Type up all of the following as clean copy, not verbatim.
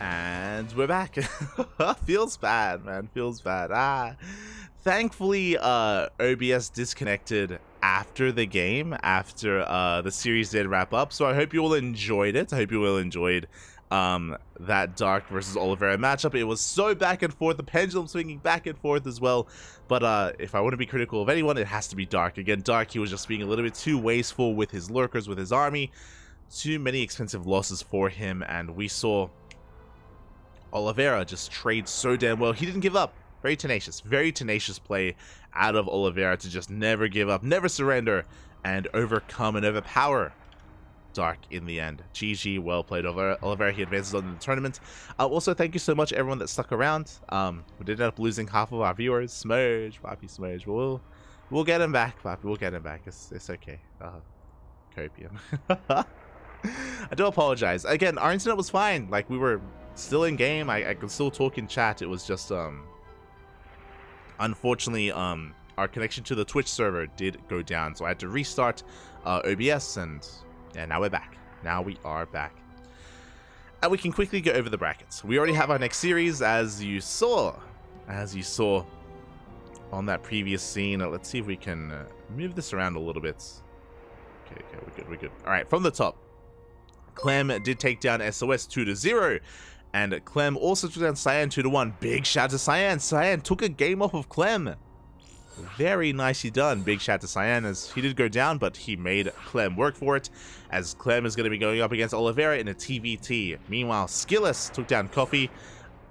And we're back. Feels bad, man. Feels bad. Thankfully, OBS disconnected after the game, after the series did wrap up. So I hope you all enjoyed it. I hope you all enjoyed that Dark versus Oliveira matchup. It was so back and forth, the pendulum swinging back and forth as well. But if I want to be critical of anyone, it has to be Dark. Again, Dark, he was just being a little bit too wasteful with his lurkers, with his army. Too many expensive losses for him, and we saw Oliveira just trade so damn well. He didn't give up. Very tenacious play out of Oliveira to just never give up, never surrender, and overcome and overpower Dark in the end. GG, well played, Oliveira. He advances on the tournament. Also, thank you so much everyone that stuck around. We did end up losing half of our viewers. Smurge, Papi Smurge. We'll get him back, Papi. We'll get him back. It's okay. Copium. I do apologize. Again, our internet was fine. Like, we were still in game. I could still talk in chat. It was just unfortunately our connection to the Twitch server did go down, so I had to restart OBS, and yeah, now we're back. Now we are back, and we can quickly go over the brackets. We already have our next series, as you saw on that previous scene. Let's see if we can move this around a little bit. Okay, we're good. All right, from the top, Clem did take down SOS 2-0, and Clem also took down Cyan 2-1. Big shout to Cyan. Cyan took a game off of Clem. Very nicely done. Big shout to Cyan, as he did go down, but he made Clem work for it, as Clem is going to be going up against Oliveira in a TvT. Meanwhile, Skillus took down Coffee.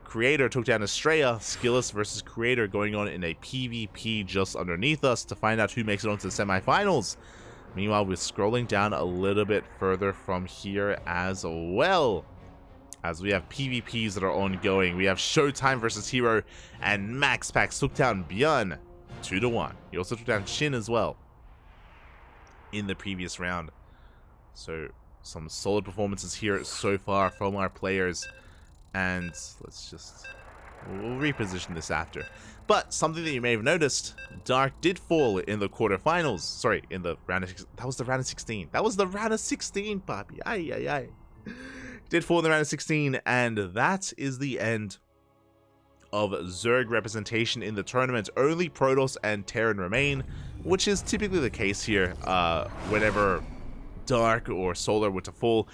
Creator took down Estrella. Skillus versus Creator going on in a PvP just underneath us to find out who makes it onto the semifinals. Meanwhile, we're scrolling down a little bit further from here as well, as we have PvPs that are ongoing. We have Showtime versus Hero, and MaxPax took down Björn 2-1. He also took down Shin as well in the previous round. So some solid performances here so far from our players, and we'll reposition this after. But something that you may have noticed, Dark did fall in the quarterfinals. Sorry, in the round of, that was the round of 16. That was the round of 16, Papi. Ay. Did fall in the round of 16, and that is the end of Zerg representation in the tournament. Only Protoss and Terran remain, which is typically the case here. Whenever Dark or Solar were to fall,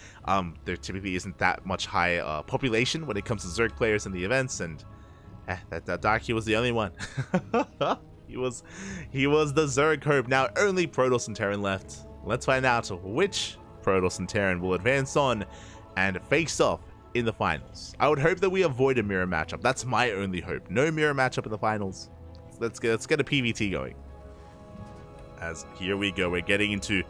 there typically isn't that much high population when it comes to Zerg players in the events, and that Dark, he was the only one. he was the Zerg hope. Now only Protoss and Terran left. Let's find out which Protoss and Terran will advance on and face off in the finals. I would hope that we avoid a mirror matchup. That's my only hope. No mirror matchup in the finals. Let's get a PvT going. As here we go, we're getting into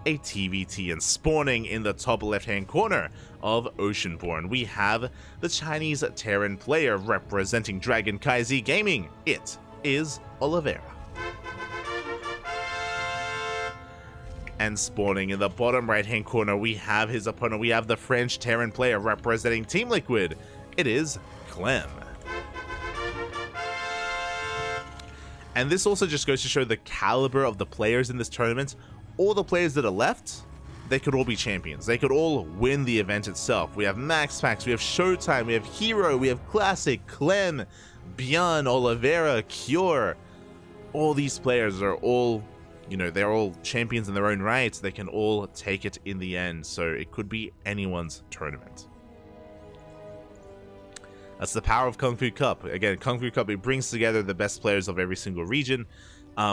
a TvT, and spawning in the top left-hand corner of Oceanborn, we have the Chinese Terran player representing Dragon KZ Gaming. It is Oliveira. And spawning in the bottom right-hand corner, we have his opponent. We have the French Terran player representing Team Liquid. It is Clem. And this also just goes to show the caliber of the players in this tournament. All the players that are left, they could all be champions. They could all win the event itself. We have MaxPax, we have Showtime, we have Hero, we have Classic, Clem, Björn, Oliveira, Cure. All these players are all, they're all champions in their own right. They can all take it in the end. So it could be anyone's tournament. That's the power of KungFu Cup. Again, KungFu Cup, it brings together the best players of every single region.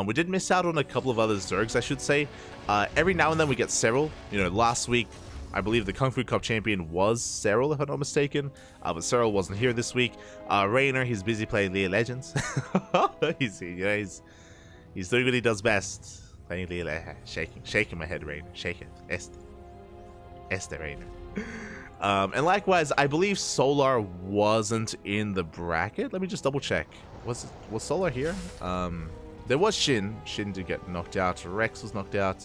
We did miss out on a couple of other Zergs, I should say. Every now and then we get Cyril. Last week, I believe the KungFu Cup champion was Cyril, if I'm not mistaken. But Cyril wasn't here this week. Rainer, he's busy playing League of Legends. he's doing what he does best. Playing League of Legends. Shaking my head, Rainer. Shake it. Este Rainer. And likewise, I believe Solar wasn't in the bracket. Let me just double check. Was Solar here? There was Shin. Shin did get knocked out. Rex was knocked out.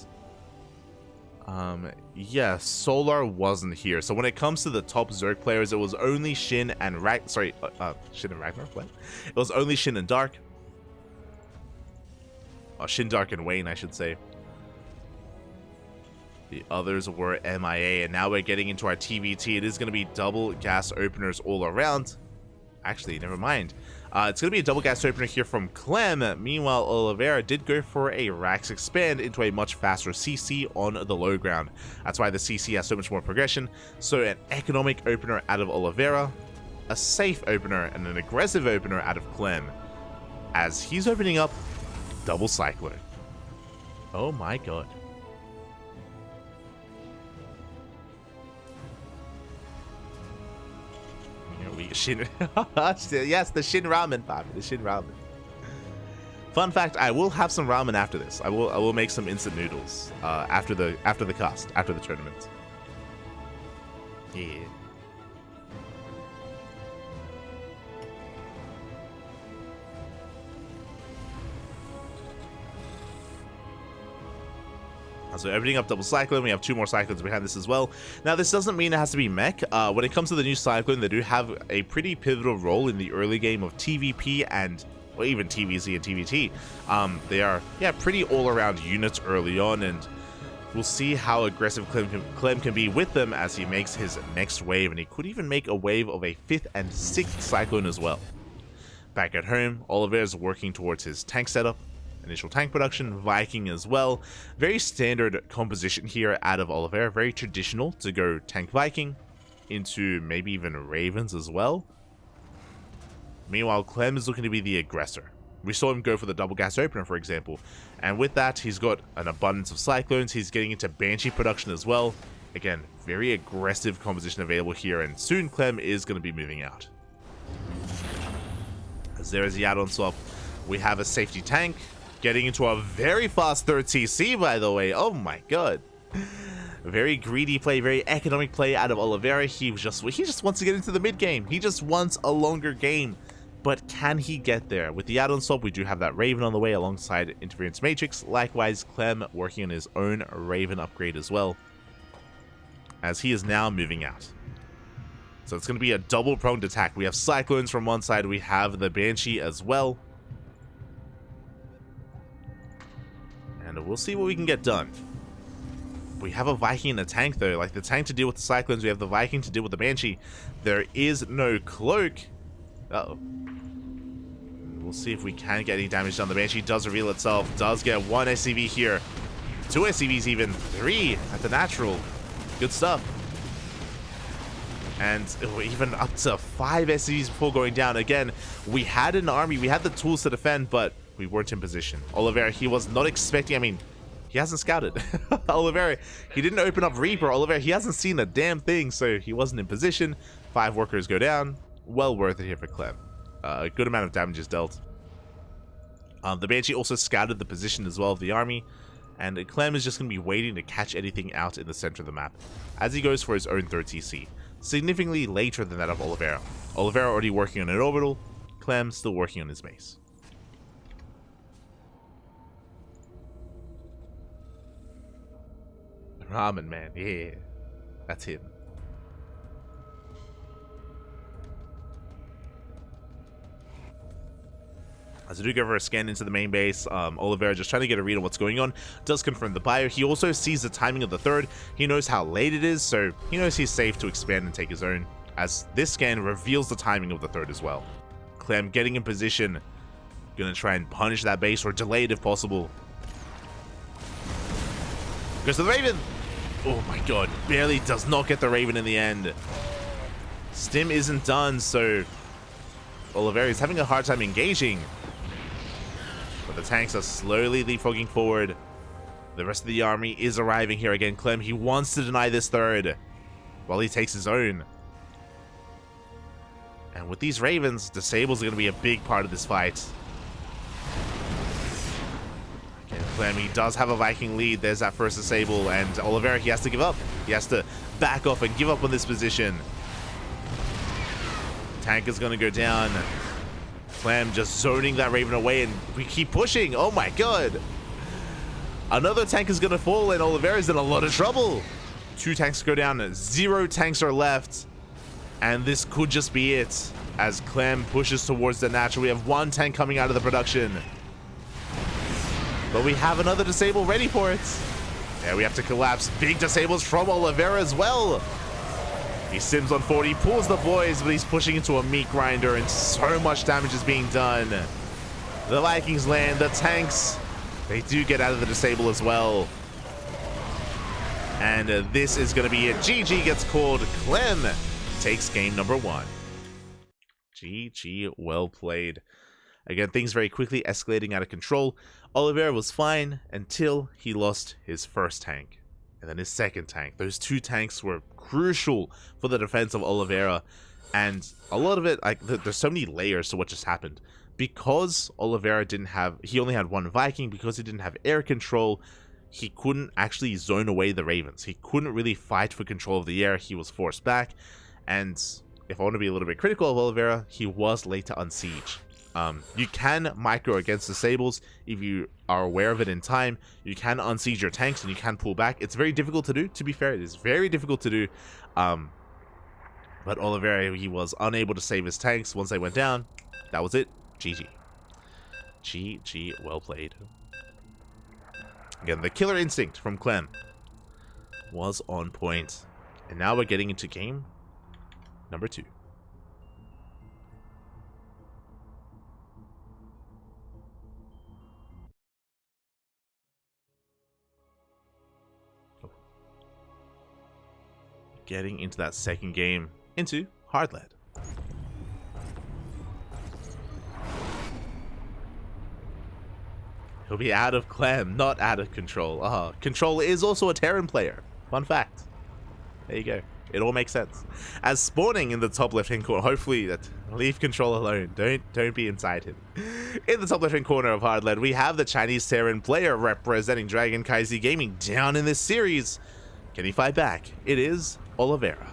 Yeah, Solar wasn't here. So when it comes to the top Zerg players, it was only Shin and Shin and Ragnar. What? It was only Shin and Dark. Shin, Dark, and Wayne, I should say. The others were MIA, and now we're getting into our TvT. It is going to be double gas openers all around. Actually, never mind. It's going to be a double gas opener here from Clem. Meanwhile, Oliveira did go for a Rax expand into a much faster CC on the low ground. That's why the CC has so much more progression. So an economic opener out of Oliveira, a safe opener, and an aggressive opener out of Clem, as he's opening up double Cyclone. Oh my god. Shin yes, the Shin Ramen, Bobby, the Shin Ramen. Fun fact, I will have some ramen after this. I will make some instant noodles after the cast, after the tournament. Yeah. So opening up double Cyclone, we have 2 more Cyclones behind this as well. Now this doesn't mean it has to be mech. When it comes to the new Cyclone, they do have a pretty pivotal role in the early game of TvP and or even TvZ and TvT. They are pretty all-around units early on, and we'll see how aggressive Clem can be with them as he makes his next wave, and he could even make a wave of a 5th and 6th Cyclone as well. Back at home, Oliveira is working towards his tank setup. Initial tank production, Viking as well. Very standard composition here out of Oliveira. Very traditional to go tank Viking into maybe even Ravens as well. Meanwhile, Clem is looking to be the aggressor. We saw him go for the double gas opener, for example. And with that, he's got an abundance of Cyclones. He's getting into Banshee production as well. Again, very aggressive composition available here. And soon Clem is going to be moving out. As there is the add-on swap, we have a safety tank. Getting into a very fast 3rd CC, by the way. Oh my god. Very greedy play, very economic play out of Oliveira. He just wants to get into the mid game. He just wants a longer game. But can he get there? With the add-on swap, we do have that Raven on the way alongside Interference Matrix. Likewise, Clem working on his own Raven upgrade as well, as he is now moving out. So it's going to be a double-pronged attack. We have Cyclones from one side. We have the Banshee as well. And we'll see what we can get done. We have a Viking and a tank though. Like the tank to deal with the Cyclones, we have the Viking to deal with the Banshee. There is no cloak. Uh-oh. We'll see if we can get any damage done. The Banshee does reveal itself. Does get 1 SCV here. 2 SCVs even. 3 at the natural. Good stuff. And even up to 5 SCVs before going down. Again, we had an army. We had the tools to defend, but we weren't in position. Oliveira, he was not expecting, I mean, he hasn't scouted. Oliveira, he didn't open up Reaper. Oliveira, he hasn't seen a damn thing, so he wasn't in position. 5 workers go down. Well worth it here for Clem. A good amount of damage is dealt. The Banshee also scouted the position as well of the army, and Clem is just going to be waiting to catch anything out in the center of the map as he goes for his own 3rd CC. Significantly later than that of Oliveira. Oliveira already working on an orbital. Clem still working on his base. Ramen man, yeah, that's him. As I do go for a scan into the main base, Oliveira just trying to get a read on what's going on. Does confirm the bio. He also sees the timing of the 3rd. He knows how late it is, so he knows he's safe to expand and take his own, as this scan reveals the timing of the 3rd as well. Clem getting in position, gonna try and punish that base or delay it if possible. Goes to the Raven. Oh my god, barely does not get the Raven in the end. Stim isn't done, so Oliveira is having a hard time engaging. But the tanks are slowly leapfrogging forward. The rest of the army is arriving here again. Clem, he wants to deny this 3rd while he takes his own. And with these Ravens, disables are going to be a big part of this fight. Clem, he does have a Viking lead. There's that first disable, and Oliveira, he has to give up. He has to back off and give up on this position. Tank is going to go down. Clem just zoning that Raven away, and we keep pushing. Oh my god. Another tank is going to fall, and Oliveira's in a lot of trouble. 2 tanks go down. 0 tanks are left. And this could just be it. As Clem pushes towards the natural. We have 1 tank coming out of the production. But we have another disable ready for it. Yeah, we have to collapse. Big disables from Oliveira as well. He sims on 40, pulls the boys, but he's pushing into a meat grinder, and so much damage is being done. The Vikings land. The tanks, they do get out of the disable as well. And this is going to be it. GG gets called. Clem takes game number 1. GG, well played. Again, things very quickly escalating out of control. Oliveira was fine until he lost his first tank. And then his second tank. Those 2 tanks were crucial for the defense of Oliveira. And a lot of it, like, there's so many layers to what just happened. Because Oliveira he only had 1 Viking, because he didn't have air control, he couldn't actually zone away the Ravens. He couldn't really fight for control of the air. He was forced back. And if I want to be a little bit critical of Oliveira, he was late to unsiege. You can micro against disables if you are aware of it in time. You can unsiege your tanks and you can pull back. It's very difficult to do, to be fair. It is very difficult to do. But Oliveira, he was unable to save his tanks once they went down. That was it. GG. GG, well played. Again, the killer instinct from Clem was on point. And now we're getting into game number 2. Getting into that second game, into hard lead. He'll be out of Clem, not out of Control. Control is also a Terran player. Fun fact. There you go. It all makes sense. As spawning in the top left-hand corner, hopefully that leave Control alone. Don't be inside him. In the top left-hand corner of hard lead, we have the Chinese Terran player representing Dragon Kaizi Gaming down in this series. Can he fight back? It is Oliveira.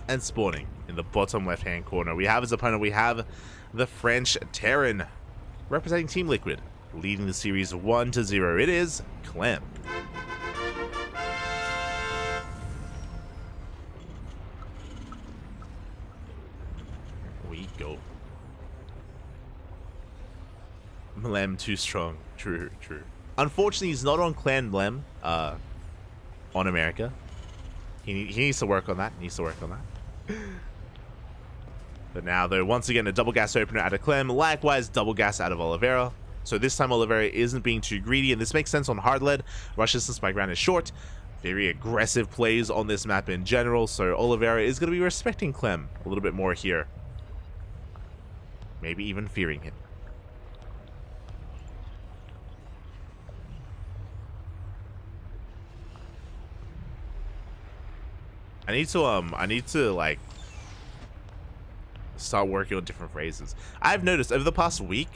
And spawning in the bottom left-hand corner, we have his opponent. We have the French Terran representing Team Liquid, leading the series 1-0. It is Clem. We go. Clem too strong. True. Unfortunately, he's not on Clan Clem on America. He needs to work on that. But now, though, once again, a double gas opener out of Clem. Likewise, double gas out of Oliveira. So this time, Oliveira isn't being too greedy, and this makes sense on hard lead. Rush distance by ground is short. Very aggressive plays on this map in general. So Oliveira is going to be respecting Clem a little bit more here. Maybe even fearing him. I need to like start working on different phrases. I've noticed over the past week.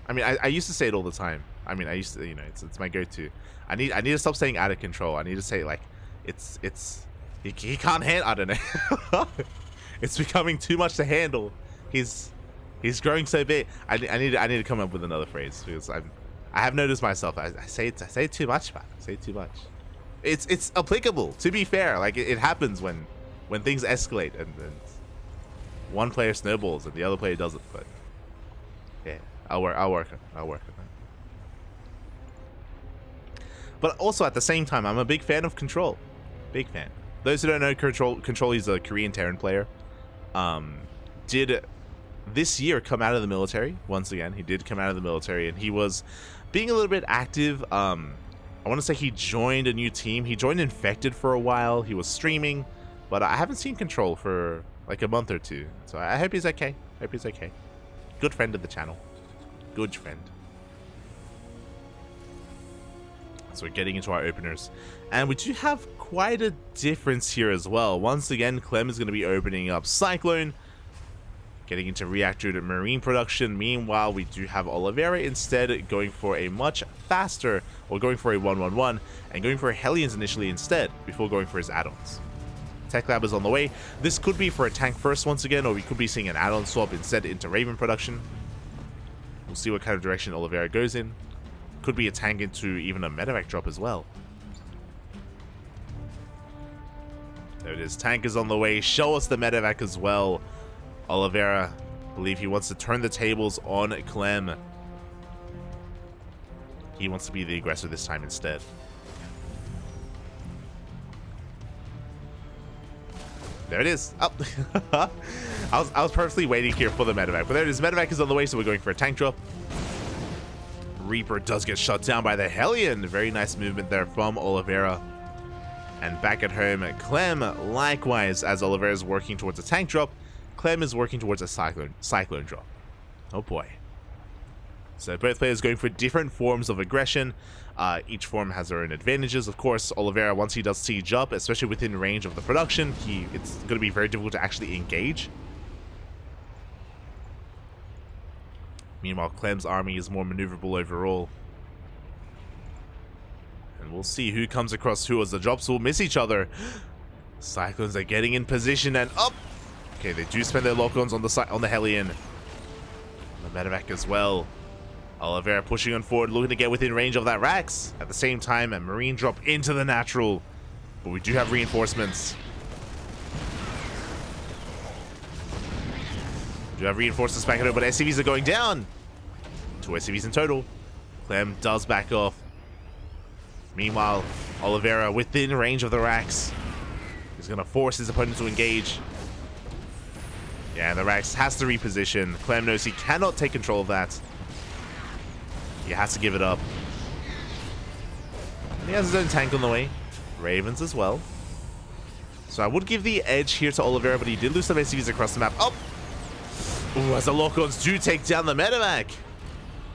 I mean, I used to say it all the time. I mean, I used to, it's my go-to. I need to stop saying out of control. I need to say like, he can't handle. I don't know. It's becoming too much to handle. He's growing so big. I need to come up with another phrase because I have noticed myself. I say too much, man. I say too much. It's applicable, to be fair. Like it happens when things escalate and one player snowballs and the other player doesn't. But yeah, I'll work on that. But also at the same time, I'm a big fan of Control. Big fan. Those who don't know, Control is a Korean Terran player. Did this year come out of the military once again. He did come out of the military and he was being a little bit active. I want to say he joined a new team. He joined Infected for a while. He was streaming, but I haven't seen Control for like a month or two. So I hope he's okay. Good friend of the channel. Good friend. So we're getting into our openers. And we do have quite a difference here as well. Once again, Clem is going to be opening up Cyclone. Getting into reactor to marine production. Meanwhile, we do have Oliveira instead going for a much faster, or going for a 1-1-1, and going for Hellions initially instead, before going for his add-ons. Tech Lab is on the way. This could be for a tank first once again, or we could be seeing an add-on swap instead into Raven production. We'll see what kind of direction Oliveira goes in. Could be a tank into even a medevac drop as well. There it is. Tank is on the way. Show us the medevac as well. Oliveira, I believe he wants to turn the tables on Clem. He wants to be the aggressor this time instead. There it is. Oh. I was purposely waiting here for the medevac, but there it is. Medevac is on the way, so we're going for a tank drop. Reaper does get shut down by the Hellion. Very nice movement there from Oliveira. And back at home, Clem, likewise, as Oliveira is working towards a tank drop, Clem is working towards a cyclone drop. Oh boy. So both players going for different forms of aggression. Each form has their own advantages. Of course, Oliveira, once he does siege up, especially within range of the production, it's going to be very difficult to actually engage. Meanwhile, Clem's army is more maneuverable overall. And we'll see who comes across who, as the drops will miss each other. Cyclones are getting in position and up. Okay, they do spend their lock-ons on the Hellion. The medevac as well. Oliveira pushing on forward, looking to get within range of that Rax. At the same time, a Marine drop into the natural. But we do have reinforcements. We do have reinforcements back at home, but SCVs are going down. 2 SCVs in total. Clem does back off. Meanwhile, Oliveira within range of the Rax. He's going to force his opponent to engage. Yeah, the Rax has to reposition. Clem knows he cannot take control of that. He has to give it up. And he has his own tank on the way. Ravens as well. So I would give the edge here to Oliveira, but he did lose some SCVs across the map. Oh! Ooh, as the lock-ons do take down the medevac.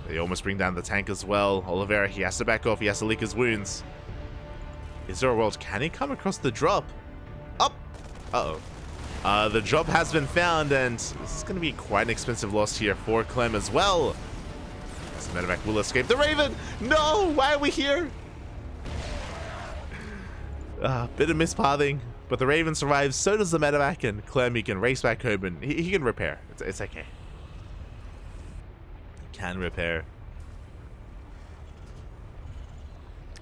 They almost bring down the tank as well. Oliveira, he has to back off. He has to lick his wounds. Is there a world? Can he come across the drop? Up! Uh-oh. The drop has been found, and this is going to be quite an expensive loss here for Clem as well. This medevac will escape. The Raven! No! Why are we here? Bit of mispathing, but the Raven survives. So does the medevac, and Clem, he can race back home, and he can repair. It's okay. He can repair.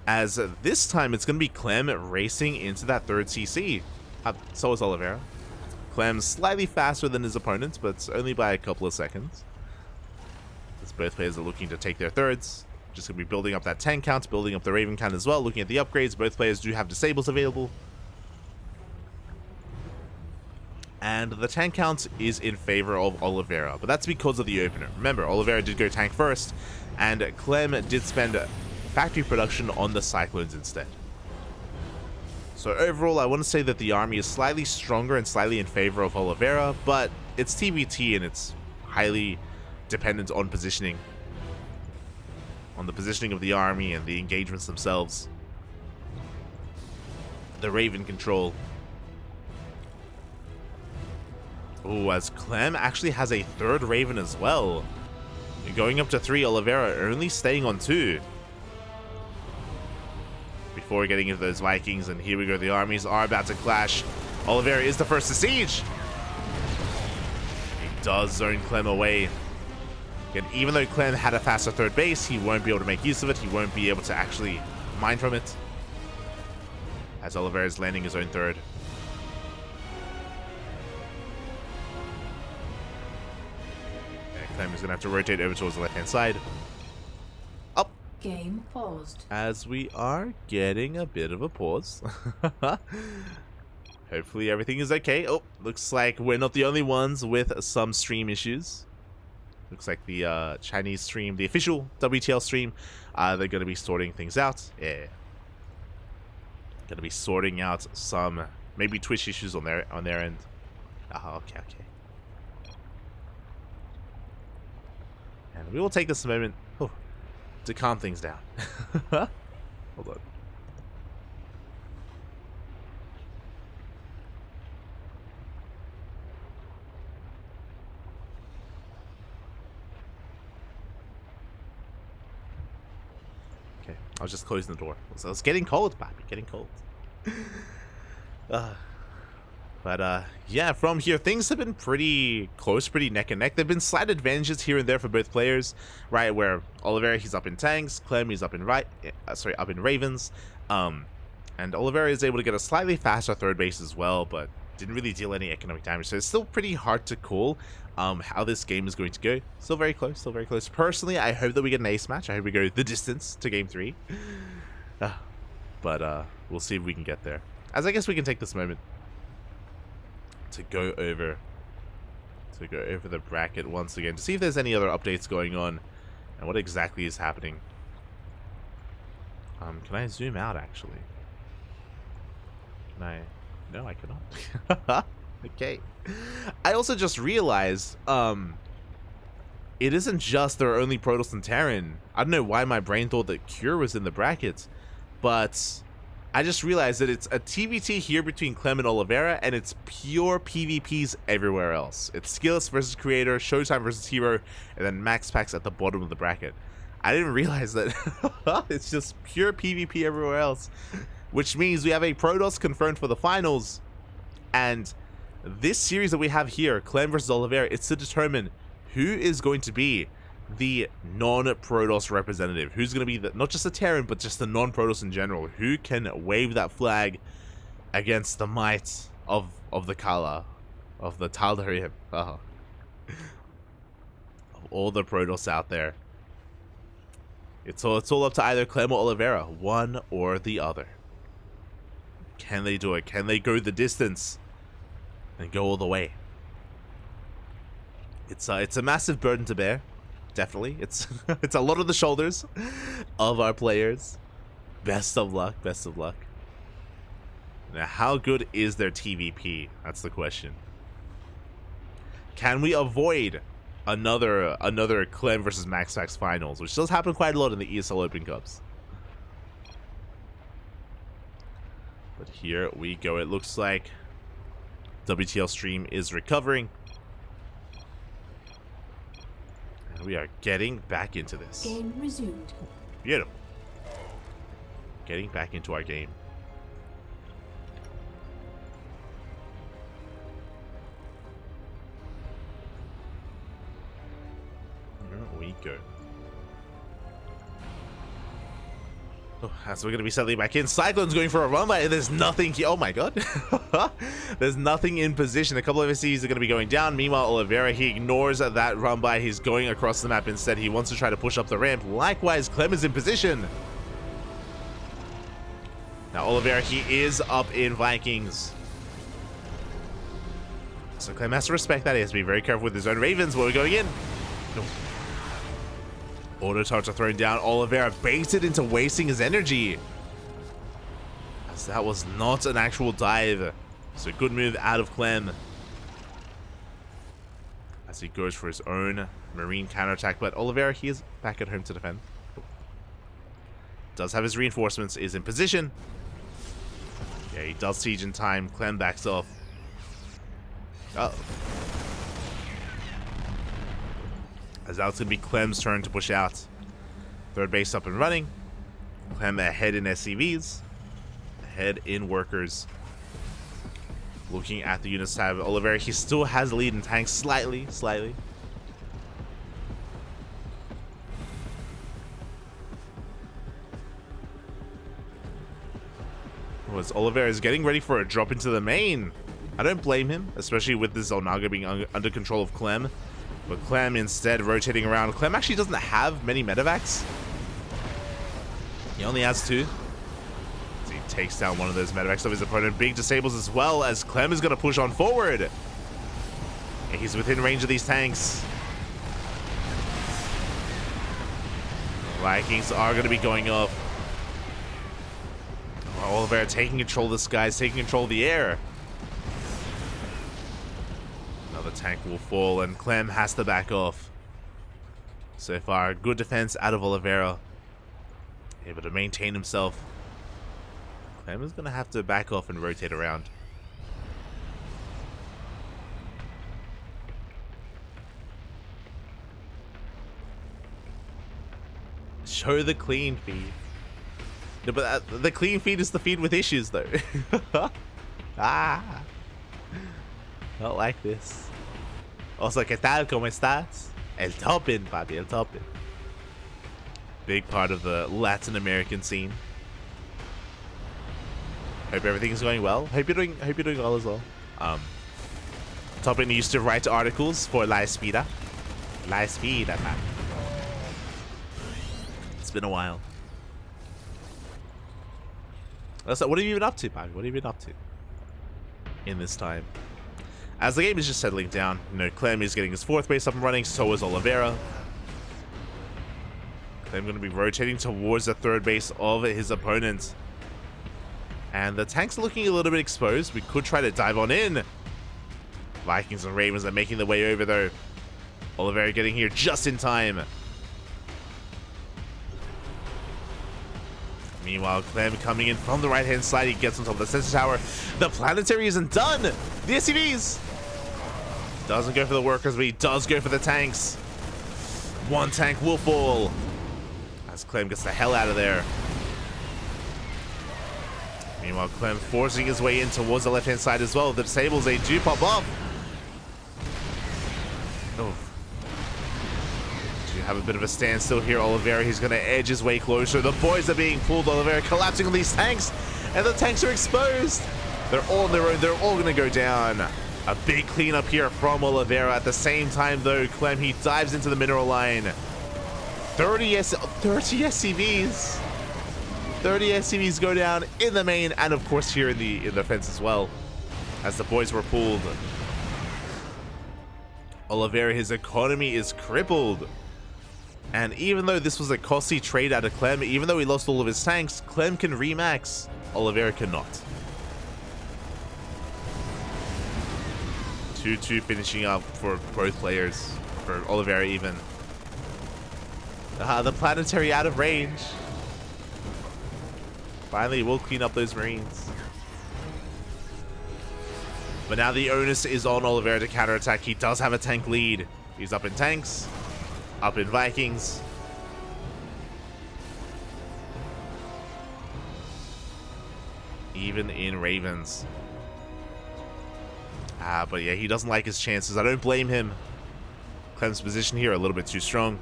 As this time, it's going to be Clem racing into that third CC. So is Oliveira. Clem's slightly faster than his opponent, but only by a couple of seconds. As both players are looking to take their thirds. Just going to be building up that tank count, building up the Raven count as well, looking at the upgrades. Both players do have disables available. And the tank count is in favor of Oliveira, but that's because of the opener. Remember, Oliveira did go tank first, and Clem did spend factory production on the Cyclones instead. So overall, I want to say that the army is slightly stronger and slightly in favor of Oliveira, but it's TvT and it's highly dependent on positioning. On the positioning of the army and the engagements themselves. The Raven control. Oh, as Clem actually has a third Raven as well. Going up to 3, Oliveira only staying on 2. Before getting into those Vikings, and here we go, the armies are about to clash. Oliveira is the first to siege. He does zone Clem away. And even though Clem had a faster third base, he won't be able to make use of it. He won't be able to actually mine from it. As Oliveira is landing his own third. And Clem is going to have to rotate over towards the left-hand side. Up. Game paused. As we are getting a bit of a pause. Hopefully everything is okay. Oh, looks like we're not the only ones with some stream issues. Looks like the Chinese stream, the official WTL stream, they're going to be sorting things out. Yeah. Going to be sorting out some maybe Twitch issues on their end. Okay. And we will take this moment to calm things down. Hold on. Okay, I was just closing the door. So it's getting cold, Pappy. Getting cold. But yeah, from here, things have been pretty close, pretty neck and neck. There have been slight advantages here and there for both players, right? Where Oliveira, he's up in tanks, Clem, he's up in up in Ravens, and Oliveira is able to get a slightly faster third base as well. But didn't really deal any economic damage, so it's still pretty hard to call how this game is going to go. Still very close, still very close. Personally, I hope that we get an ace match. I hope we go the distance to game 3. But we'll see if we can get there. As I guess we can take this moment to go over the bracket once again to see if there's any other updates going on and what exactly is happening. Can I zoom out actually? Can I? No, I cannot. Okay. I also just realized it isn't just there are only Protoss and Terran. I don't know why my brain thought that Cure was in the brackets, but I just realized that it's a TvT here between Clem and Oliveira, and it's pure PvPs everywhere else. It's Skillets versus Creator, Showtime versus Hero, and then Max Packs at the bottom of the bracket. I didn't realize that it's just pure PvP everywhere else, which means we have a Protoss confirmed for the finals, and this series that we have here, Clem versus Oliveira, it's to determine who is going to be the non-Protoss representative. Who's going to be not just the Terran, but just the non-Protoss in general. Who can wave that flag against the might of the Kala, of the Tal'Darim, of all the Protoss out there. It's all up to either Clem or Oliveira, one or the other. Can they do it? Can they go the distance and go all the way? It's a massive burden to bear. Definitely. It's a lot on the shoulders of our players. Best of luck, best of luck. Now, how good is their TvP? That's the question. Can we avoid another Clem versus Max Packs finals, which does happen quite a lot in the ESL Open Cups? But here we go. It looks like WTL stream is recovering. And we are getting back into this. Game resumed. Beautiful. Getting back into our game. Here we go. Oh, so we're going to be settling back in. Cyclone's going for a run by. There's nothing here. Oh my god. There's nothing in position. A couple of SCs are going to be going down. Meanwhile, Oliveira, he ignores that run by. He's going across the map instead. He wants to try to push up the ramp. Likewise, Clem is in position. Now, Oliveira, he is up in Vikings. So Clem has to respect that. He has to be very careful with his own Ravens. Where are we going in? No. Auto targets are thrown down. Oliveira baited into wasting his energy, as that was not an actual dive. So good move out of Clem as he goes for his own marine counterattack. But Oliveira, he is back at home to defend. Does have his reinforcements, is in position. Yeah, he does siege in time. Clem backs off. Uh-oh. As now it's going to be Clem's turn to push out. Third base up and running. Clem ahead in SCVs. Ahead in workers. Looking at the units tab. Oliveira, he still has the lead in tanks slightly. As Oliveira is getting ready for a drop into the main. I don't blame him, especially with this Zolnaga being under control of Clem. But Clem instead rotating around. Clem actually doesn't have many medevacs. He only has 2. So he takes down one of those medevacs of his opponent. Big disables as well, as Clem is going to push on forward. And he's within range of these tanks. Vikings are going to be going up. Oliveira taking control of the skies, taking control of the air. The tank will fall and Clem has to back off. So far, good defense out of Oliveira. Able to maintain himself. Clem is going to have to back off and rotate around. Show the clean feed. No, but the clean feed is the feed with issues though. Ah. Not like this. Also, ¿qué tal? ¿Cómo estás? El Topin, papi, el Topin. Big part of the Latin American scene. Hope everything's going well. Hope you're doing well as well. Top Lane used to write articles for La Espida. La Espida, man. It's been a while. What have you been up to, man? What have you been up to in this time? As the game is just settling down, you know, Clem is getting his 4th base up and running, so is Oliveira. Clem going to be rotating towards the 3rd base of his opponent. And the tank's looking a little bit exposed. We could try to dive on in. Vikings and Ravens are making their way over, though. Oliveira getting here just in time. Meanwhile, Clem coming in from the right-hand side. He gets on top of the sensor tower. The planetary isn't done. The SCVs. Doesn't go for the workers, but he does go for the tanks. 1 tank will fall. As Clem gets the hell out of there. Meanwhile, Clem forcing his way in towards the left-hand side as well. The disables, they do pop off. Oh. Do have a bit of a standstill here. Oliveira, he's going to edge his way closer. The boys are being pulled. Oliveira collapsing on these tanks. And the tanks are exposed. They're all on their own. They're all going to go down. A big cleanup here from Oliveira. At the same time, though, Clem, he dives into the mineral line. 30 SCVs. 30 SCVs go down in the main, and of course here in the fence as well, as the boys were pulled. Oliveira, his economy is crippled. And even though this was a costly trade out of Clem, even though he lost all of his tanks, Clem can remax. Oliveira cannot. 2-2 finishing up for both players, for Oliveira even. The planetary out of range. Finally, we'll clean up those Marines. But now the onus is on Oliveira to counterattack. He does have a tank lead. He's up in tanks, up in Vikings. Even in Ravens. But yeah, he doesn't like his chances. I don't blame him. Clem's position here a little bit too strong.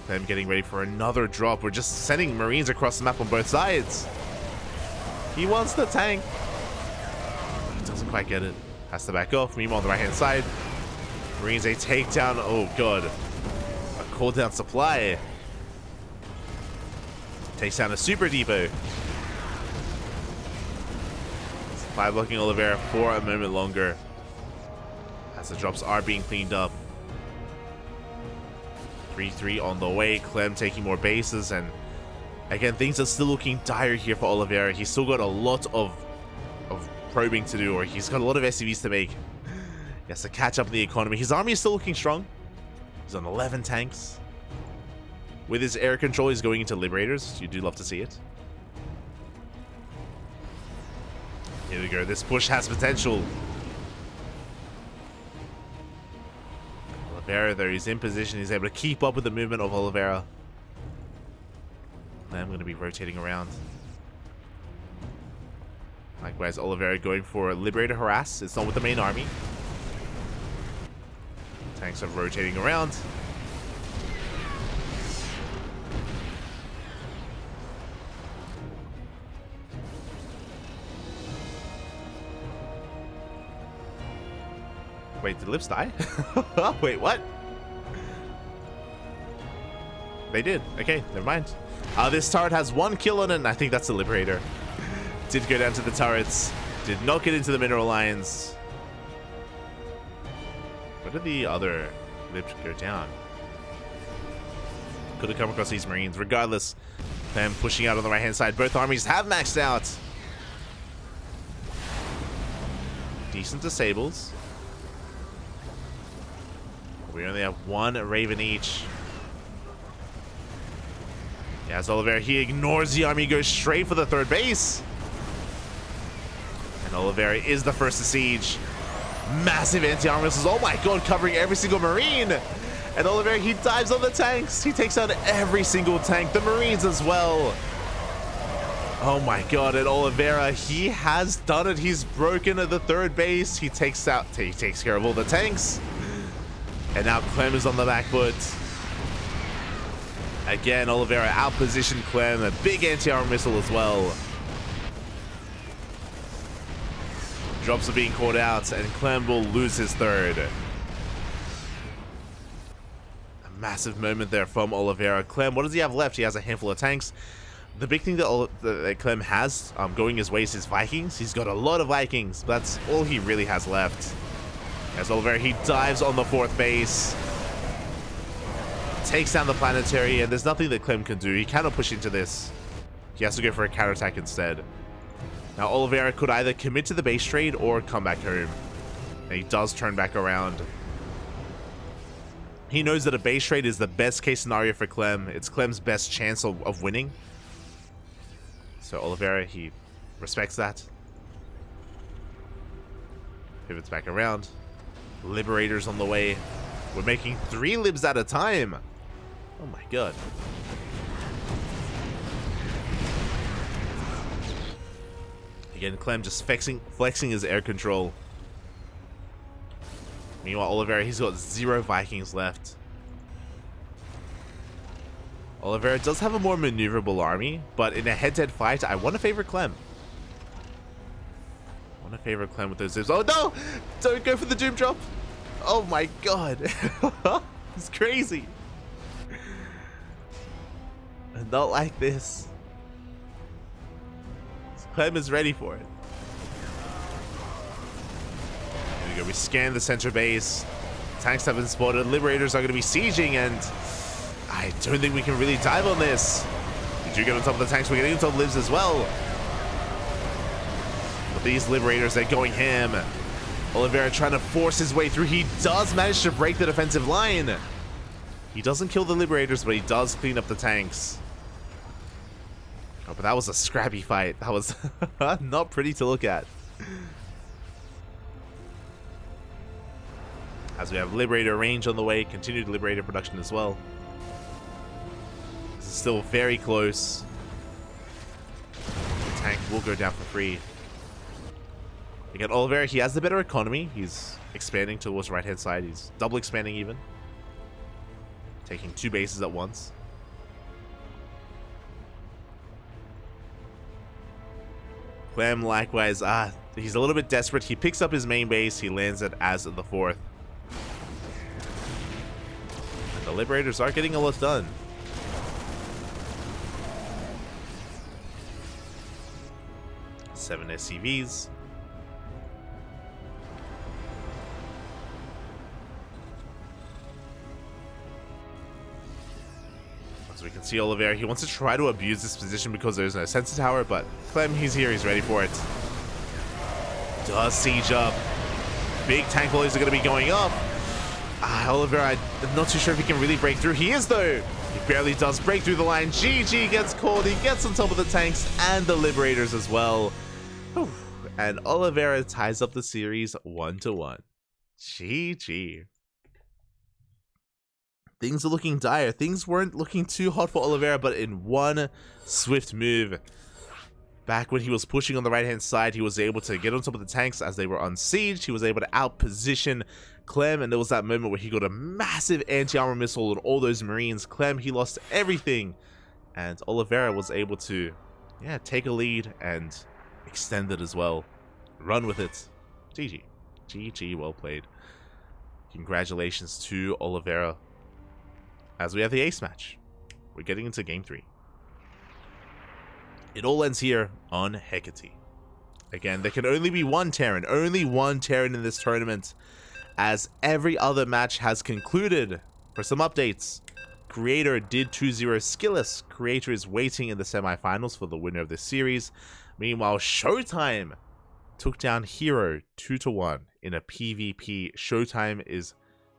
Clem getting ready for another drop. We're just sending Marines across the map on both sides. He wants the tank. He doesn't quite get it. Has to back off. Meanwhile, on the right-hand side, Marines a takedown. Oh, God. A cooldown supply. Takes down a super depot. Supply blocking Oliveira for a moment longer, as the drops are being cleaned up. 3-3 on the way. Clem taking more bases, and again, things are still looking dire here for Oliveira. He's still got a lot of probing to do, or he's got a lot of SCVs to make. He has to catch up in the economy. His army is still looking strong. He's on 11 tanks. With his air control, he's going into Liberators. You do love to see it. Here we go. This push has potential. Oliveira, though, he's in position. He's able to keep up with the movement of Oliveira. I'm going to be rotating around. Likewise, Oliveira going for Liberator Harass. It's not with the main army. Tanks are rotating around. Wait, did Lips die? Wait, what? They did. Okay, never mind. This turret has 1 kill on it, and I think that's the Liberator. Did go down to the turrets. Did not get into the mineral lines. Where did the other Lips go down? Could have come across these Marines. Regardless, them pushing out on the right-hand side. Both armies have maxed out. Decent disables. We only have 1 Raven each. Yeah, as Oliveira, he ignores the army, goes straight for the 3rd base. And Oliveira is the first to siege. Massive anti-armor missiles. Oh my god, covering every single Marine. And Oliveira, he dives on the tanks. He takes out every single tank. The Marines as well. Oh my god, and Oliveira, he has done it. He's broken at the 3rd base. He takes care of all the tanks. And now Clem is on the back foot. Again, Oliveira outpositioned Clem. A big anti-armor missile as well. Drops are being called out, and Clem will lose his third. A massive moment there from Oliveira. Clem, what does he have left? He has a handful of tanks. The big thing that Clem has going his way is his Vikings. He's got a lot of Vikings, but that's all he really has left. As Oliveira, he dives on the 4th base. Takes down the planetary, and there's nothing that Clem can do. He cannot push into this. He has to go for a counterattack instead. Now, Oliveira could either commit to the base trade or come back home. And he does turn back around. He knows that a base trade is the best case scenario for Clem. It's Clem's best chance of winning. So Oliveira, he respects that. Pivots back around. Liberators on the way. We're making 3 libs at a time. Oh my god. Again, Clem just flexing his air control. Meanwhile, Oliveira, he's got 0 Vikings left. Oliveira does have a more maneuverable army, but in a head-to-head fight, I want to favor Clem. I want to favor Clem with those zips. Oh no! Don't go for the Doom Drop! Oh my god. It's crazy. Not like this. Clem is ready for it. Here we go. We scan the center base. Tanks have been spotted. Liberators are going to be sieging, and I don't think we can really dive on this. We do get on top of the tanks. We're getting on top of libs as well. But these Liberators, they're going ham. Oliveira trying to force his way through. He does manage to break the defensive line. He doesn't kill the Liberators, but he does clean up the tanks. Oh, but that was a scrappy fight. That was not pretty to look at. As we have Liberator range on the way, continued Liberator production as well. This is still very close. The tank will go down for free. Again, Oliveira, he has the better economy. He's expanding towards the right-hand side. He's double expanding even. Taking 2 bases at once. Clem, likewise, he's a little bit desperate. He picks up his main base. He lands it as the 4th. And the Liberators are getting a lot done. Seven SCVs. As we can see, Oliveira, he wants to try to abuse this position because there's no sensor tower, but Clem, he's here, he's ready for it. Does siege up. Big tank volleys are going to be going up. Oliveira, I'm not too sure if he can really break through. He is, though. He barely does break through the line. GG gets called. He gets on top of the tanks and the Liberators as well. Whew. And Oliveira ties up the series 1-1. GG. Things are looking dire. Things weren't looking too hot for Oliveira, but in one swift move, back when he was pushing on the right-hand side, he was able to get on top of the tanks as they were on siege. He was able to outposition Clem, and there was that moment where he got a massive anti-armor missile on all those Marines. Clem, he lost everything, and Oliveira was able to, take a lead and extend it as well. Run with it. GG. GG, well played. Congratulations to Oliveira. As we have the ace match, we're getting into game 3. It all ends here on Hecate. Again, there can only be one Terran, in this tournament, as every other match has concluded. For some updates, Creator did 2-0 Skillless. Creator is waiting in the semifinals for the winner of this series. Meanwhile, Showtime took down Hero 2-1 in a PvP. Showtime is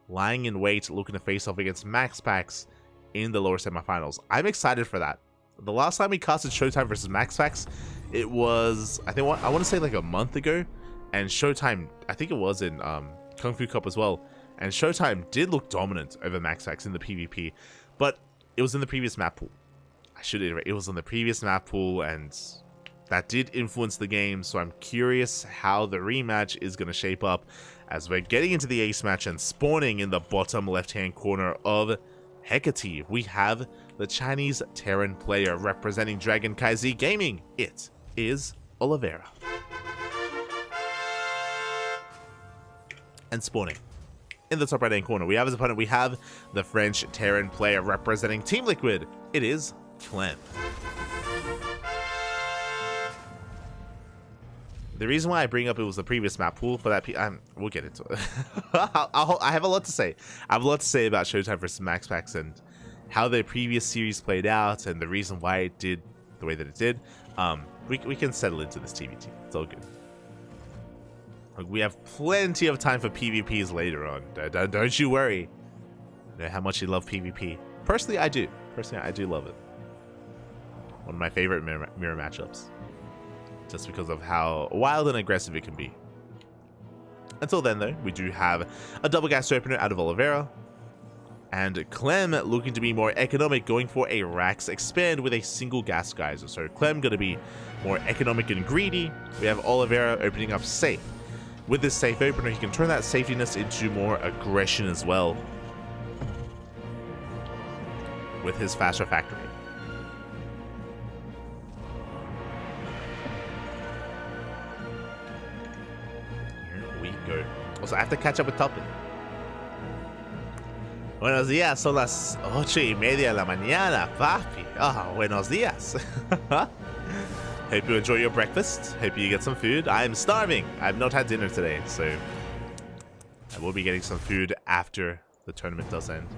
lying in wait, looking to face off against MaxPax in the lower semifinals. I'm excited for that. The last time we casted Showtime versus MaxPax, it was, I want to say like a month ago, and Showtime, I think it was in KungFu Cup as well, and Showtime did look dominant over MaxPax in the PvP, but it was in the previous map pool. I should iterate, it was in the previous map pool, and that did influence the game, so I'm curious how the rematch is going to shape up as we're getting into the ace match and spawning in the bottom left-hand corner of Hecate. We have the Chinese Terran player representing Dragon Kaizi Gaming. It is Oliveira. And spawning. In the top right-hand corner, we have as opponent, we have the French Terran player representing Team Liquid. It is Clem. The reason why I bring up it was the previous map pool for that, we'll get into it. I have a lot to say. I have a lot to say about Showtime versus Max Packs and how the previous series played out and the reason why it did the way that it did. We can settle into this TvT. It's all good. We have plenty of time for PvPs later on. Don't you worry. You know how much you love PvP. Personally, I do. Personally, I do love it. One of my favorite mirror matchups. Just because of how wild and aggressive it can be. Until then, though, we do have a double gas opener out of Oliveira. And Clem looking to be more economic, going for a Rax expand with a single gas geyser. So Clem going to be more economic and greedy. We have Oliveira opening up safe. With this safe opener, he can turn that safetiness into more aggression as well. With his fast refractory. Here we go. Also, I have to catch up with Toppin. Buenos días, son las 8:30 de la mañana, papi. Ah, buenos días. Hope you enjoy your breakfast. Hope you get some food. I am starving. I have not had dinner today, so I will be getting some food after the tournament does end.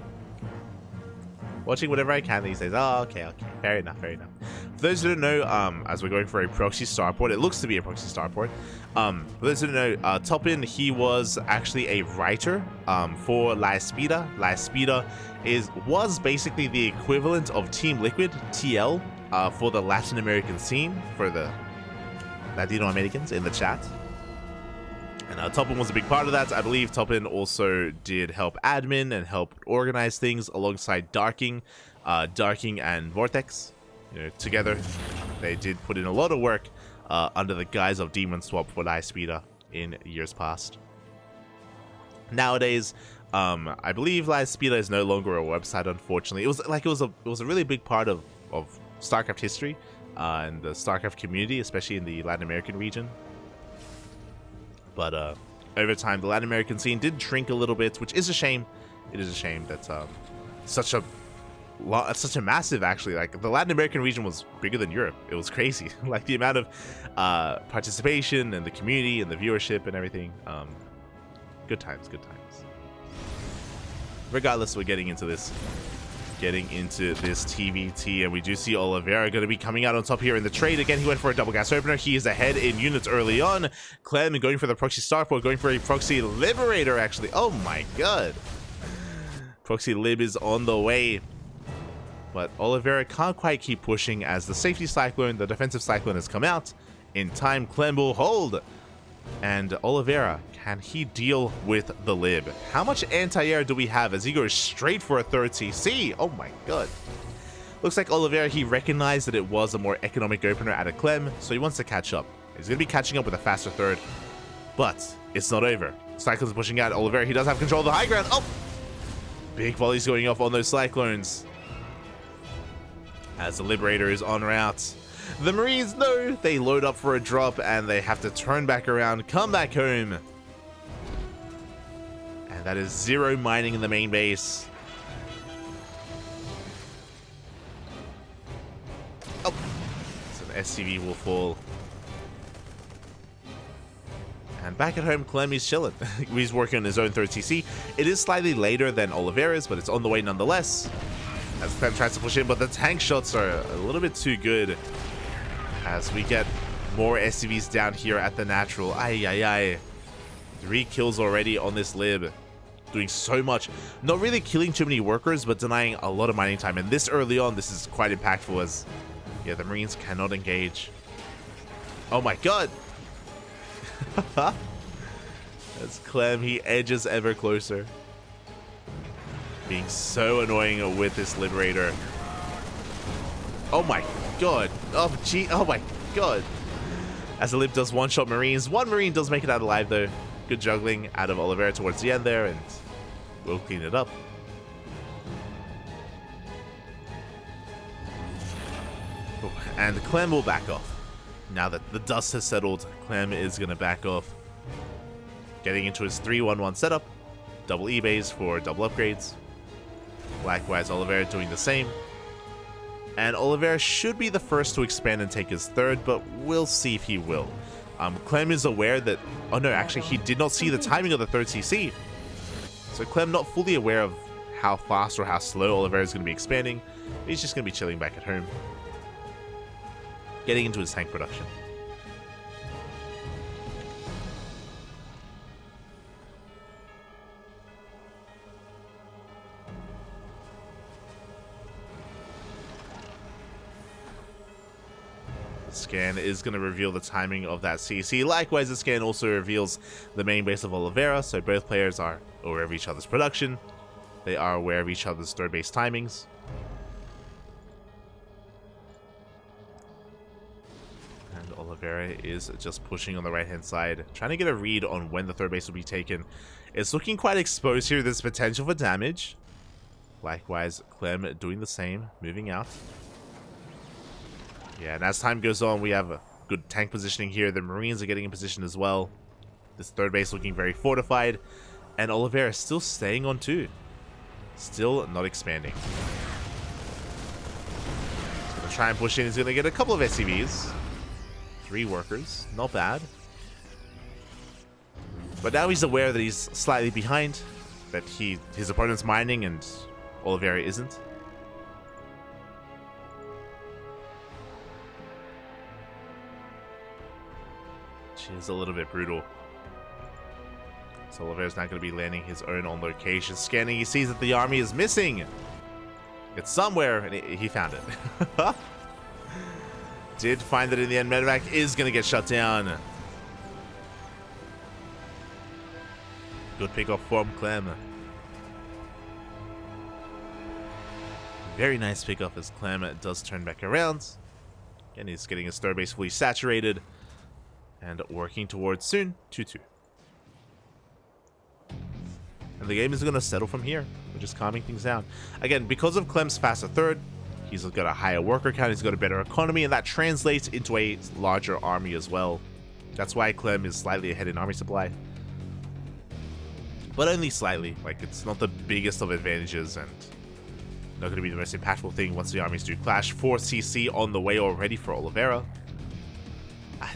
Watching whatever I can these days. Oh, okay. Fair enough, fair enough. For those who don't know, as we're going for a proxy starport, it looks to be a proxy starport. For those who don't know, Toppin, he was actually a writer for La Espida. La Espida was basically the equivalent of Team Liquid, TL, for the Latin American scene, for the Latino Americans in the chat. And Toppin was a big part of that. I believe Toppin also did help admin and help organize things alongside Darking and Vortex. You know, together, they did put in a lot of work under the guise of Demon Swap for La Espida in years past. Nowadays, I believe La Espida is no longer a website. Unfortunately, it was a really big part of StarCraft history and the StarCraft community, especially in the Latin American region. But over time, the Latin American scene did shrink a little bit, which is a shame. It is a shame that such a massive, actually, like the Latin American region was bigger than Europe. It was crazy, like the amount of participation and the community and the viewership and everything. Good times, good times. Regardless, we're getting into this TvT, and we do see Oliveira going to be coming out on top here in the trade. Again, he went for a double gas opener. He is ahead in units early on. Clem going for the proxy starport, going for a proxy liberator, actually. Oh my god. Proxy lib is on the way. But Oliveira can't quite keep pushing as the safety cyclone, the defensive cyclone has come out. In time, Clem will hold. And Oliveira, can he deal with the lib? How much anti-air do we have as he goes straight for a third CC? Oh my god. Looks like Oliveira, he recognized that it was a more economic opener out of Clem, so he wants to catch up. He's going to be catching up with a faster third. But it's not over. Cyclone's pushing out. Oliveira, he does have control of the high ground. Oh! Big volleys going off on those Cyclones. As the Liberator is en route. The Marines, though, they load up for a drop and they have to turn back around, come back home. And that is 0 mining in the main base. Oh, so the SCV will fall. And back at home, Clem is chilling. He's working on his own third TC. It is slightly later than Oliveira's, but it's on the way nonetheless. As Clem tries to push in, but the tank shots are a little bit too good. As we get more SCVs down here at the natural. Ay. 3 kills already on this lib. Doing so much. Not really killing too many workers, but denying a lot of mining time. And this early on, this is quite impactful as, yeah, the Marines cannot engage. Oh my god. As Clem, he edges ever closer. Being so annoying with this Liberator. Oh my god. Oh gee. Oh my god. As the lib does one-shot Marines. One Marine does make it out alive though. Good juggling out of Oliveira towards the end there, and we'll clean it up. Oh, and Clem will back off. Now that the dust has settled, Clem is going to back off. Getting into his 3-1-1 setup. Double E-bays for double upgrades. Likewise, Oliveira doing the same. And Oliveira should be the first to expand and take his third, but we'll see if he will. Clem is aware that... Oh no, actually he did not see the timing of the third CC. So Clem not fully aware of how fast or how slow Oliveira is going to be expanding. He's just going to be chilling back at home. Getting into his tank production. Scan is going to reveal the timing of that CC. Likewise, the scan also reveals the main base of Oliveira, so both players are aware of each other's production. They are aware of each other's third base timings. And Oliveira is just pushing on the right-hand side, trying to get a read on when the third base will be taken. It's looking quite exposed here. There's potential for damage. Likewise, Clem doing the same, moving out. Yeah, and as time goes on, we have a good tank positioning here. The Marines are getting in position as well. This third base looking very fortified. And Oliveira still staying on 2. Still not expanding. He's going to try and push in. He's going to get a couple of SCVs. 3 workers. Not bad. But now he's aware that he's slightly behind. That his opponent's mining and Oliveira isn't. Which is a little bit brutal. So Oliveira's not going to be landing his own on location. Scanning, he sees that the army is missing. It's somewhere, and he found it. Did find that in the end. Medevac is going to get shut down. Good pickoff from Clem. Very nice pickoff as Clem does turn back around. And he's getting his third base fully saturated. And working towards soon 2-2. And the game is going to settle from here. We're just calming things down. Again, because of Clem's faster third, he's got a higher worker count, he's got a better economy, and that translates into a larger army as well. That's why Clem is slightly ahead in army supply. But only slightly. Like, it's not the biggest of advantages and not going to be the most impactful thing once the armies do clash. 4 CC on the way already for Oliveira.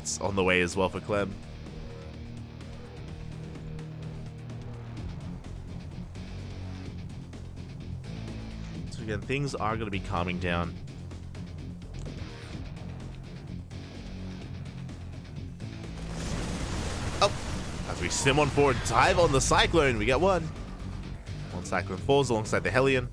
It's on the way as well for Clem. So again, things are going to be calming down. Oh! As we sim on forward, dive on the Cyclone, we get one. One Cyclone falls alongside the Hellion.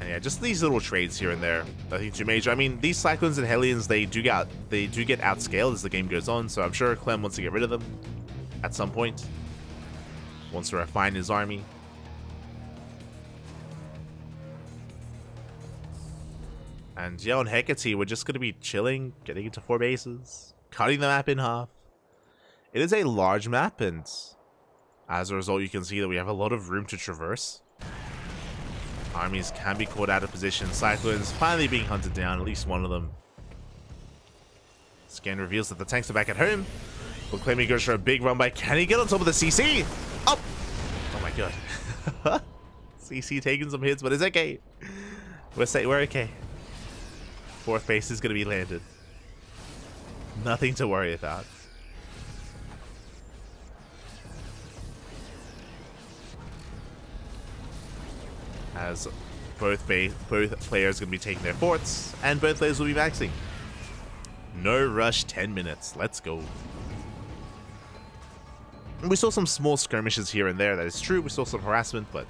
Yeah, just these little trades here and there. Nothing too major. I mean, these Cyclones and Hellions, they do get outscaled as the game goes on, so I'm sure Clem wants to get rid of them at some point. Wants to refine his army. And yeah, on Hecate, we're just going to be chilling, getting into 4 bases, cutting the map in half. It is a large map, and as a result, you can see that we have a lot of room to traverse. Armies can be caught out of position. Cyclones finally being hunted down, at least one of them. Scan reveals that the tanks are back at home. But Clem goes for a big run by. Can he get on top of the CC? Up! Oh my god. CC taking some hits, but it's okay. We're okay. 4th base is going to be landed. Nothing to worry about. As both players are going to be taking their forts, and both players will be maxing. No rush, 10 minutes. Let's go. We saw some small skirmishes here and there, that is true. We saw some harassment, but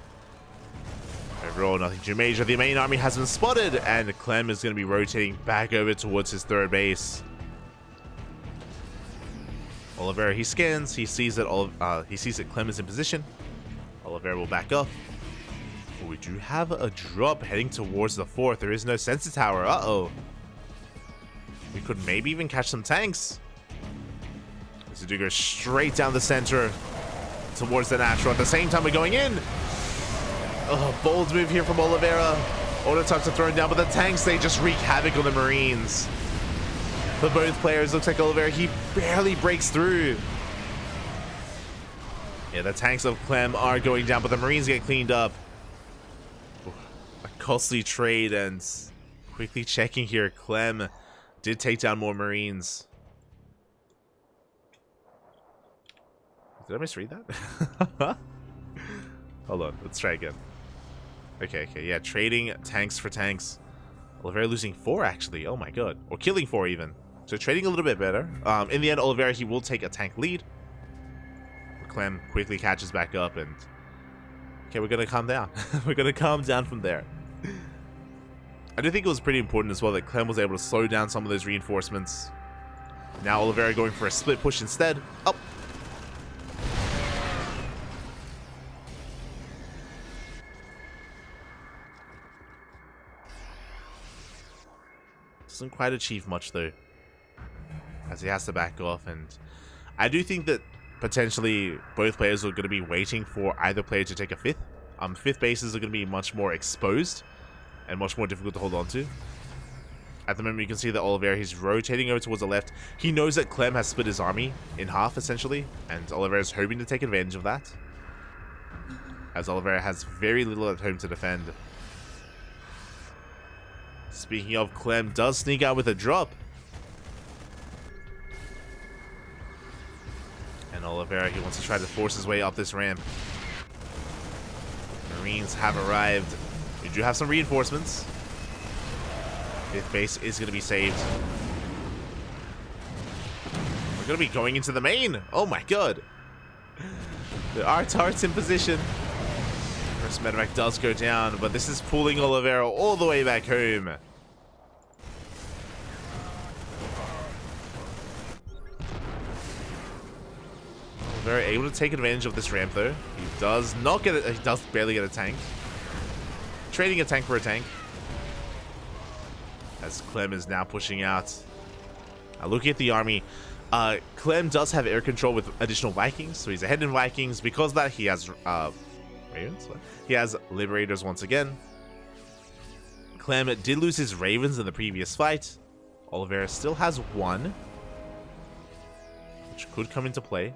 overall, nothing too major. The main army has been spotted, and Clem is going to be rotating back over towards his third base. Oliveira, he scans. He sees that Clem is in position. Oliveira will back up. We do have a drop heading towards the 4th. There is no sensor tower. Uh-oh. We could maybe even catch some tanks. This is to go straight down the center towards the natural. At the same time, we're going in. Oh, bold move here from Oliveira. Auto tucks are thrown down, but the tanks, they just wreak havoc on the Marines. for both players. Looks like Oliveira, he barely breaks through. Yeah, the tanks of Clem are going down, but the Marines get cleaned up. A costly trade, and quickly checking here, Clem did take down more Marines. Did I misread that? Hold on, let's try again. Okay, yeah, trading tanks for tanks. Oliveira losing 4, actually. Oh my god. Or killing 4, even. So trading a little bit better. In the end, Oliveira, he will take a tank lead. Clem quickly catches back up, and... Okay, we're gonna calm down. We're gonna calm down from there. I do think it was pretty important as well that Clem was able to slow down some of those reinforcements. Now Oliveira going for a split push instead. Oh! Doesn't quite achieve much though, as he has to back off, and I do think that potentially both players are going to be waiting for either player to take a fifth. Fifth bases are going to be much more exposed and much more difficult to hold on to. At the moment, you can see that Oliveira, he's rotating over towards the left. He knows that Clem has split his army in half, essentially, and Oliveira is hoping to take advantage of that, as Oliveira has very little at home to defend. Speaking of, Clem does sneak out with a drop. And Oliveira, he wants to try to force his way up this ramp. Marines have arrived. We do have some reinforcements. Fifth base is going to be saved. We're going to be going into the main. Oh my god. There are turrets in position. First medevac does go down, but this is pulling Oliveira all the way back home. Oliveira able to take advantage of this ramp though. He does not get it. He does barely get a tank. Trading a tank for a tank. As Clem is now pushing out. Looking at the army, Clem does have air control with additional Vikings, so he's ahead in Vikings. Because of that, he has Ravens. He has Liberators once again. Clem did lose his Ravens in the previous fight. Oliveira still has 1, which could come into play.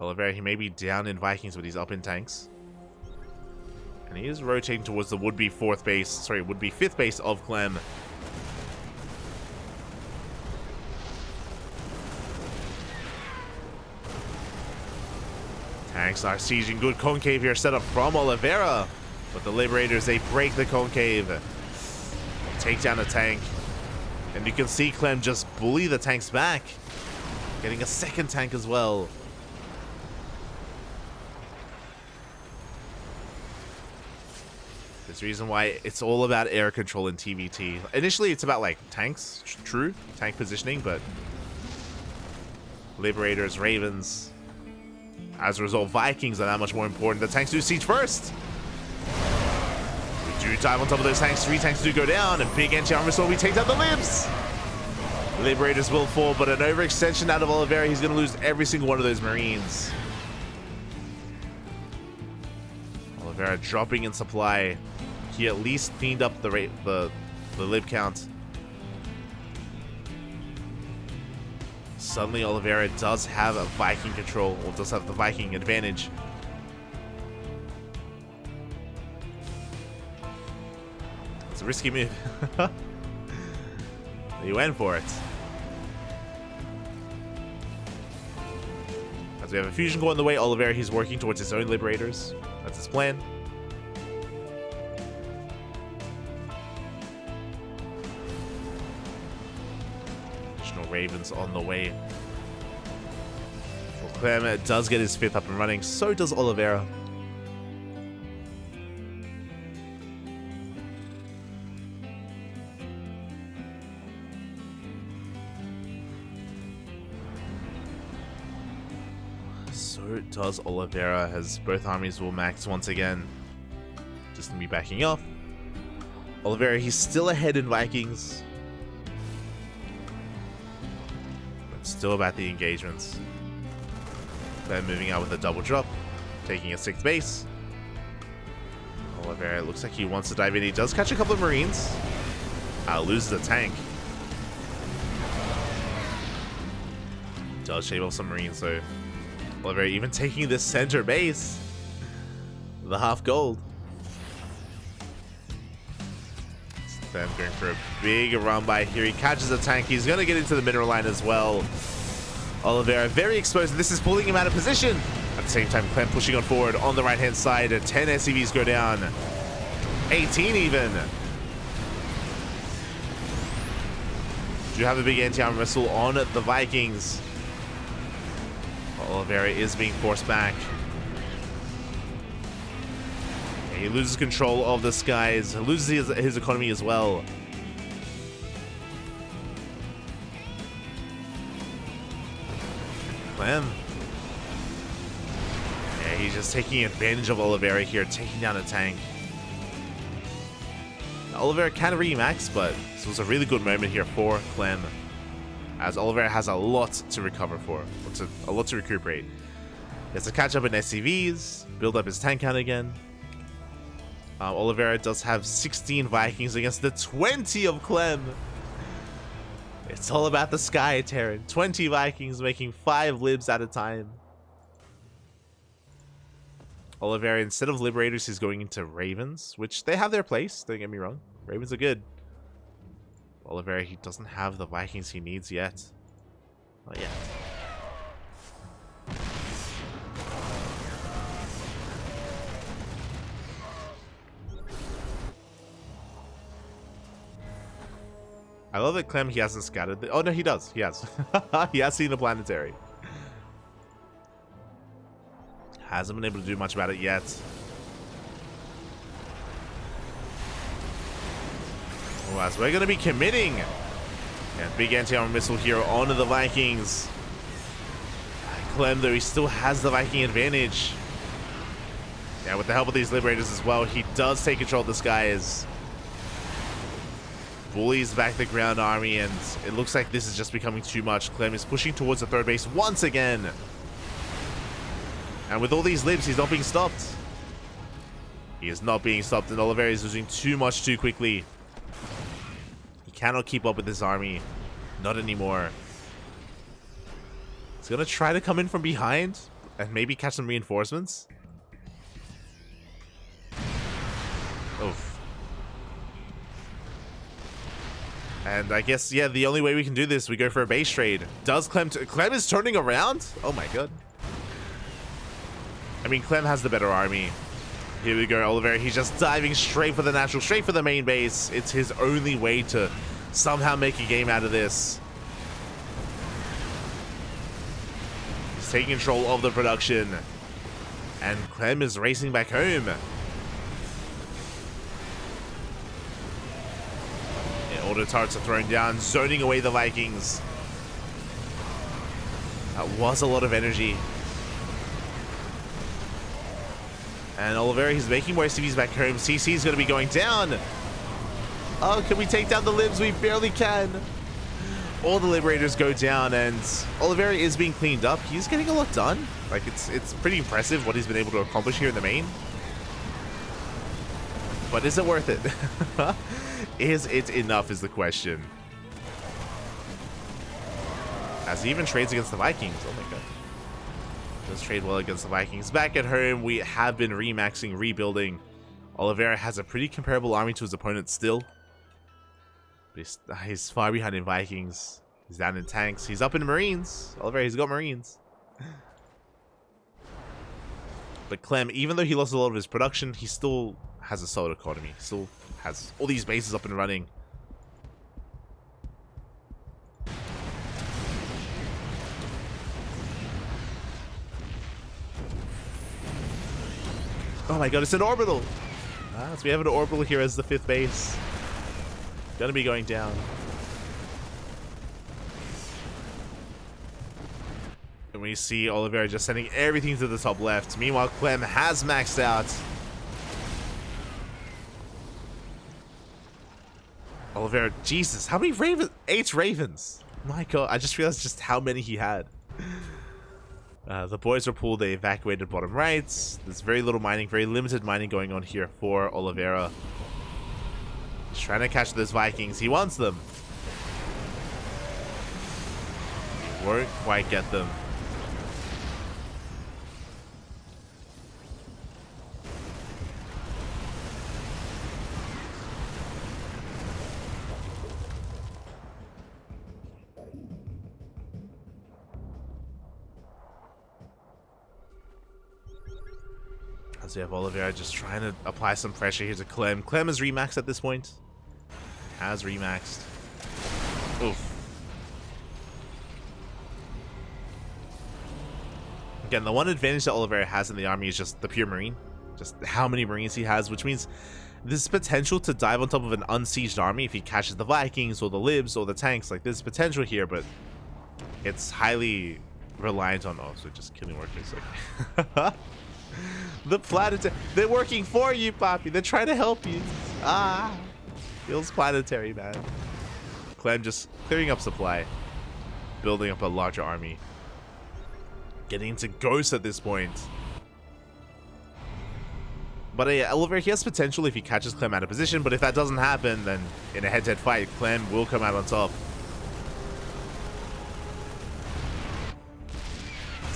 Oliveira, he may be down in Vikings, but he's up in tanks. And he is rotating towards the would-be fifth base of Clem. Tanks are sieging. Good concave here set up from Oliveira. But the Liberators, they break the concave. Take down a tank. And you can see Clem just bully the tanks back. Getting a second tank as well. There's a reason why it's all about air control in TvT. Initially, it's about, like, tanks. True. Tank positioning, but... Liberators, Ravens... As a result, Vikings are that much more important. The tanks do siege first. We do dive on top of those tanks. 3 tanks do go down. And big anti-armor sword. We take down the Libs. Liberators will fall, but an overextension out of Oliveira. He's going to lose every single one of those Marines. Oliveira dropping in supply. He at least cleaned up the Lib count. Suddenly, Oliveira does have a Viking control, or does have the Viking advantage. It's a risky move. He went for it. As we have a fusion core on the way, Oliveira, he's working towards his own Liberators. That's his plan. Ravens on the way. Well, Clem does get his 5th up and running. So does Oliveira. So does Oliveira, as both armies will max once again. Just gonna be backing off. Oliveira, he's still ahead in Vikings. Still about the engagements. They're moving out with a double drop, taking a 6th base. Oliveira looks like he wants to dive in. He does catch a couple of Marines. Loses a tank. Does shave off some Marines, so Oliveira even taking this center base. The half gold. Clem going for a big run by here. He catches a tank. He's going to get into the mineral line as well. Oliveira very exposed. This is pulling him out of position. At the same time, Clem pushing on forward on the right-hand side. 10 SCVs go down. 18 even. Do have a big anti-armor missile on the Vikings. Oliveira is being forced back. He loses control of the skies, loses his economy as well. Clem. Yeah, he's just taking advantage of Oliveira here, taking down a tank. Oliveira can remax, but this was a really good moment here for Clem, as Oliveira has a lot to recover for, a lot to recuperate. He has to catch up in SCVs, build up his tank count again. Oliveira does have 16 Vikings against the 20 of Clem. It's all about the sky, Terran. 20 Vikings making 5 libs at a time. Oliveira, instead of Liberators, he's going into Ravens, which they have their place, don't get me wrong. Ravens are good. Oliveira, he doesn't have the Vikings he needs yet. Not yet. I love that Clem, he hasn't scattered the... Oh, no, he does. He has. He has seen the planetary. Hasn't been able to do much about it yet. Well, as we're going to be committing. And big anti-armor missile here onto the Vikings. Clem, though, he still has the Viking advantage. Yeah, with the help of these Liberators as well, he does take control of the skies. Bullies back the ground army, and it looks like this is just becoming too much. Clem is pushing towards the third base once again. And with all these libs, he's not being stopped. He is not being stopped, and Oliveira is losing too much too quickly. He cannot keep up with this army. Not anymore. He's going to try to come in from behind and maybe catch some reinforcements. Oof. And I guess, yeah, the only way we can do this, we go for a base trade. Does Clem... Clem is turning around? Oh my god. I mean, Clem has the better army. Here we go, Oliveira. He's just diving straight for the natural, straight for the main base. It's his only way to somehow make a game out of this. He's taking control of the production. And Clem is racing back home. Auto turrets are thrown down, zoning away the Vikings. That was a lot of energy. And Oliveira, he's making more SCVs back home. CC is going to be going down. Oh, can we take down the libs? We barely can. All the Liberators go down, and Oliveira is being cleaned up. He's getting a lot done. Like, it's pretty impressive what he's been able to accomplish here in the main. But is it worth it? Is it enough is the question. As he even trades against the Vikings. Oh my god. Does trade well against the Vikings. Back at home, we have been remaxing, rebuilding. Oliveira has a pretty comparable army to his opponent still. But he's far behind in Vikings. He's down in tanks. He's up in Marines. Oliveira, he's got Marines. But Clem, even though he lost a lot of his production, he still has a solid economy. Still has all these bases up and running. Oh my god, it's an orbital! Ah, so we have an orbital here as the 5th base. Gonna be going down. And we see Oliveira just sending everything to the top left. Meanwhile, Clem has maxed out. Oliveira, Jesus, how many ravens? 8 ravens. My god, I just realized just how many he had. The boys were pulled, they evacuated bottom right. There's very little mining, very limited mining going on here for Oliveira. He's trying to catch those Vikings. He wants them. Won't quite get them. As we have Oliveira just trying to apply some pressure here to Clem. Clem is remaxed at this point. Has remaxed. Oof. Again, the one advantage that Oliveira has in the army is just the pure marine. Just how many marines he has, which means there's potential to dive on top of an unsieged army if he catches the Vikings or the Libs or the tanks. Like, there's potential here, but it's highly reliant on... Oh, so just killing workers. Like... The planetary... They're working for you, Poppy. They're trying to help you. Ah. Feels planetary, man. Clem just clearing up supply. Building up a larger army. Getting into Ghost at this point. But Oliveira, he has potential if he catches Clem out of position, but if that doesn't happen, then in a head-to-head fight, Clem will come out on top.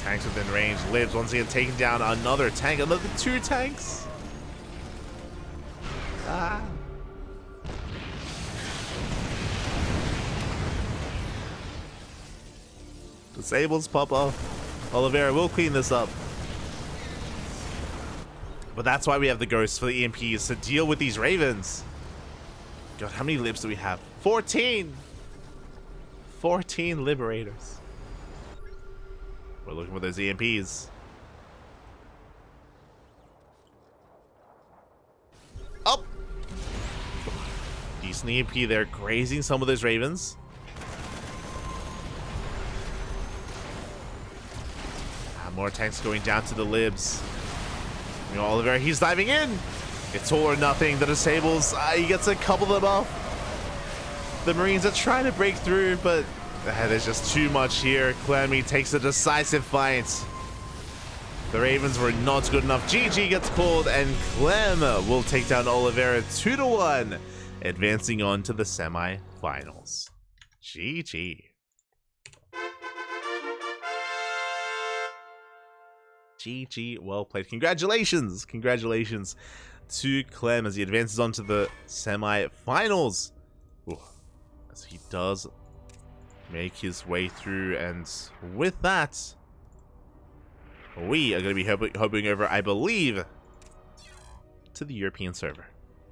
Tanks within range. Lives once again taking down another tank. Another 2 tanks. Ah. Disables pop off. Oliveira will clean this up. But that's why we have the ghosts for the EMPs to deal with these ravens. God, how many libs do we have? 14! 14 liberators. We're looking for those EMPs. Up! Decent EMP there, grazing some of those ravens. More tanks going down to the libs. You know, Oliveira, he's diving in. It's all or nothing. The disables, he gets a couple of them off. The Marines are trying to break through, but there's just too much here. Clem takes a decisive fight. The Ravens were not good enough. GG gets called, and Clem will take down Oliveira 2-1, advancing on to the semi-finals. GG. GG, well played. Congratulations to Clem as he advances on to the semi-finals. As he does make his way through, and with that, we are going to be hopping over, I believe, to the European server.